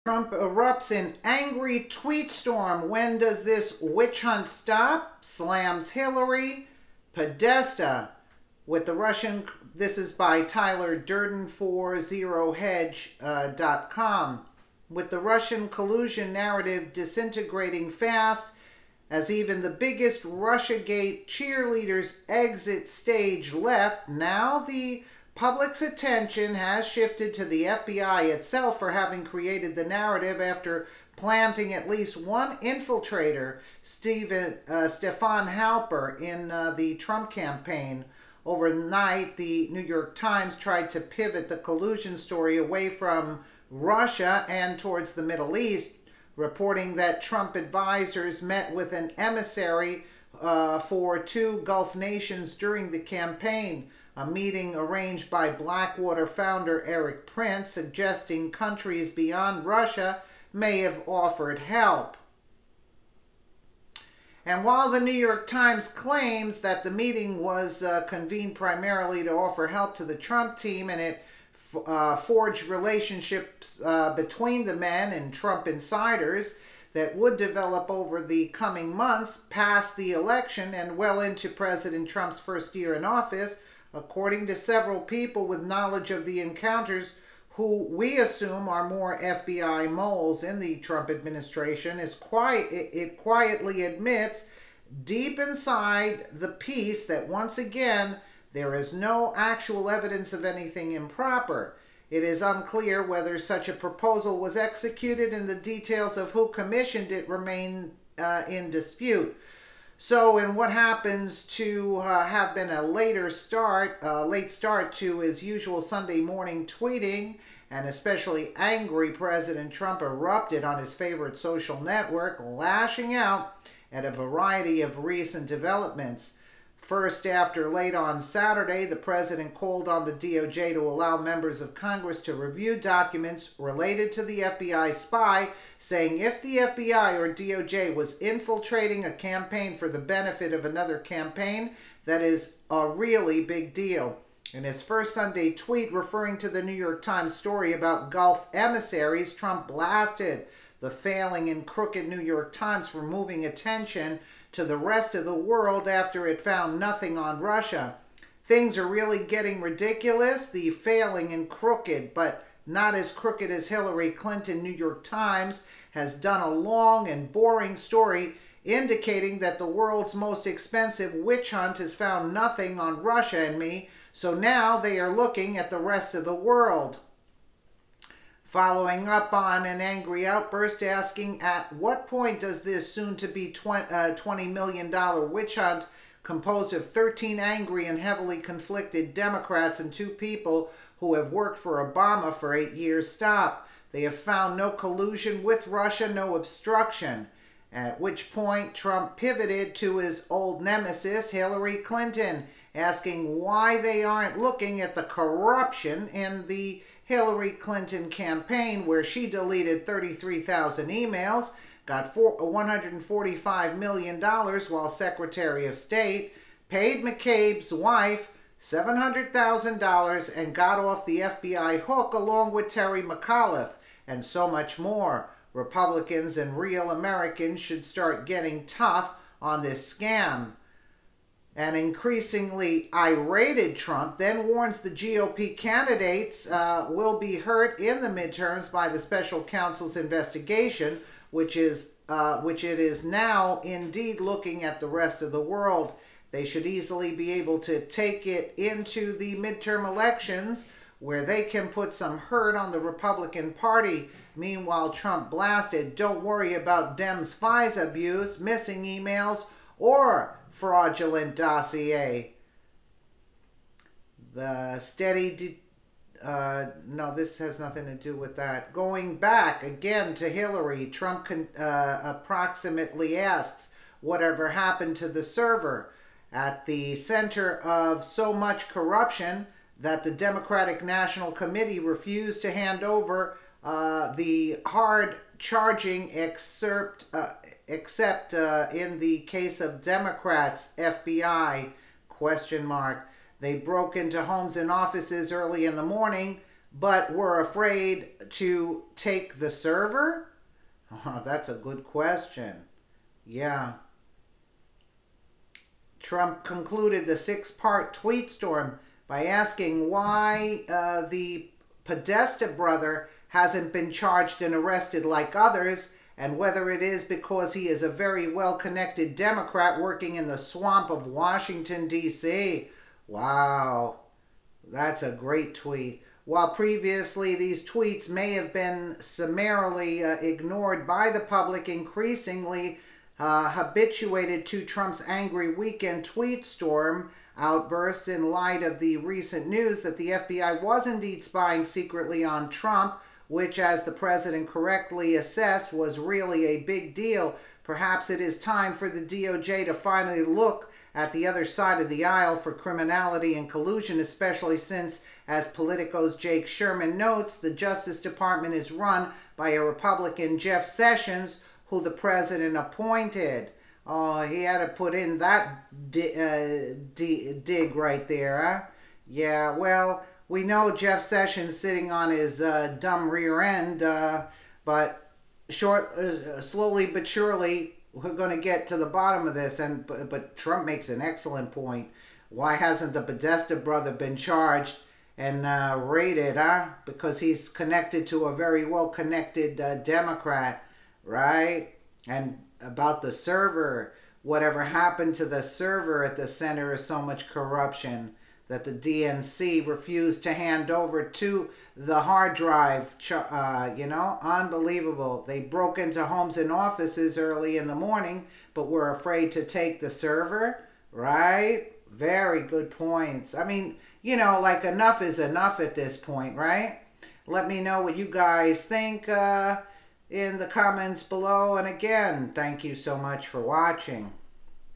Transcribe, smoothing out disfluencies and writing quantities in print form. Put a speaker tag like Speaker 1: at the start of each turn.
Speaker 1: Trump erupts in angry tweet storm. When does this witch hunt stop? Slams Hillary. Podesta with the Russian. This is by Tyler Durden for ZeroHedge.com. With the Russian collusion narrative disintegrating fast as even the biggest Russiagate cheerleaders exit stage left, now the public's attention has shifted to the FBI itself for having created the narrative after planting at least one infiltrator, Stefan Halper, in the Trump campaign. Overnight, the New York Times tried to pivot the collusion story away from Russia and towards the Middle East, reporting that Trump advisors met with an emissary for two Gulf nations during the campaign. A meeting arranged by Blackwater founder Eric Prince, suggesting countries beyond Russia may have offered help. And while the New York Times claims that the meeting was convened primarily to offer help to the Trump team and it forged relationships between the men and Trump insiders that would develop over the coming months past the election and well into President Trump's first year in office, according to several people with knowledge of the encounters, who we assume are more FBI moles in the Trump administration, it quietly admits deep inside the piece that once again there is no actual evidence of anything improper. It is unclear whether such a proposal was executed, and the details of who commissioned it remain in dispute. So in what happens to have been a late start to his usual Sunday morning tweeting, and especially angry President Trump erupted on his favorite social network, lashing out at a variety of recent developments. First, after late on Saturday, the president called on the DOJ to allow members of Congress to review documents related to the FBI spy, saying if the FBI or DOJ was infiltrating a campaign for the benefit of another campaign, that is a really big deal. In his first Sunday tweet referring to the New York Times story about Gulf emissaries, Trump blasted the failing and crooked New York Times for moving attention to the rest of the world after it found nothing on Russia. Things are really getting ridiculous. The failing and crooked, but not as crooked as Hillary Clinton New York Times, has done a long and boring story indicating that the world's most expensive witch hunt has found nothing on Russia and me, so now they are looking at the rest of the world. Following up on an angry outburst asking at what point does this soon-to-be $20 million witch hunt composed of 13 angry and heavily conflicted Democrats and 2 people who have worked for Obama for 8 years stop? They have found no collusion with Russia, no obstruction. At which point Trump pivoted to his old nemesis, Hillary Clinton, asking why they aren't looking at the corruption in the Hillary Clinton campaign, where she deleted 33,000 emails, got $145 million while Secretary of State, paid McCabe's wife $700,000 and got off the FBI hook along with Terry McAuliffe, and so much more. Republicans and real Americans should start getting tough on this scam. An increasingly irate Trump then warns the GOP candidates will be hurt in the midterms by the special counsel's investigation, which it is now indeed looking at the rest of the world. They should easily be able to take it into the midterm elections, where they can put some hurt on the Republican Party. Meanwhile, Trump blasted, "Don't worry about Dems' FISA abuse, missing emails, or fraudulent dossier." The steady... no, this has nothing to do with that. Going back again to Hillary, Trump approximately asks, whatever happened to the server? At the center of so much corruption that the Democratic National Committee refused to hand over the hard-charging except in the case of Democrats, FBI, ? They broke into homes and offices early in the morning, but were afraid to take the server? Oh, that's a good question. Yeah. Trump concluded the six-part tweet storm by asking why the Podesta brother hasn't been charged and arrested like others, and whether it is because he is a very well-connected Democrat working in the swamp of Washington, D.C. Wow, that's a great tweet. While previously these tweets may have been summarily ignored by the public, increasingly habituated to Trump's angry weekend tweet storm outbursts in light of the recent news that the FBI was indeed spying secretly on Trump, which, as the president correctly assessed, was really a big deal. Perhaps it is time for the DOJ to finally look at the other side of the aisle for criminality and collusion, especially since, as Politico's Jake Sherman notes, the Justice Department is run by a Republican, Jeff Sessions, who the president appointed. Oh, he had to put in that dig right there, huh? Yeah, well, we know Jeff Sessions sitting on his dumb rear end, but slowly but surely, we're going to get to the bottom of this. But Trump makes an excellent point. Why hasn't the Podesta brother been charged and raided, huh? Because he's connected to a very well-connected Democrat, right? And about the server, whatever happened to the server at the center of so much corruption that the DNC refused to hand over to the hard drive, unbelievable. They broke into homes and offices early in the morning, but were afraid to take the server, right? Very good points. I mean, like enough is enough at this point, right? Let me know what you guys think in the comments below. And again, thank you so much for watching.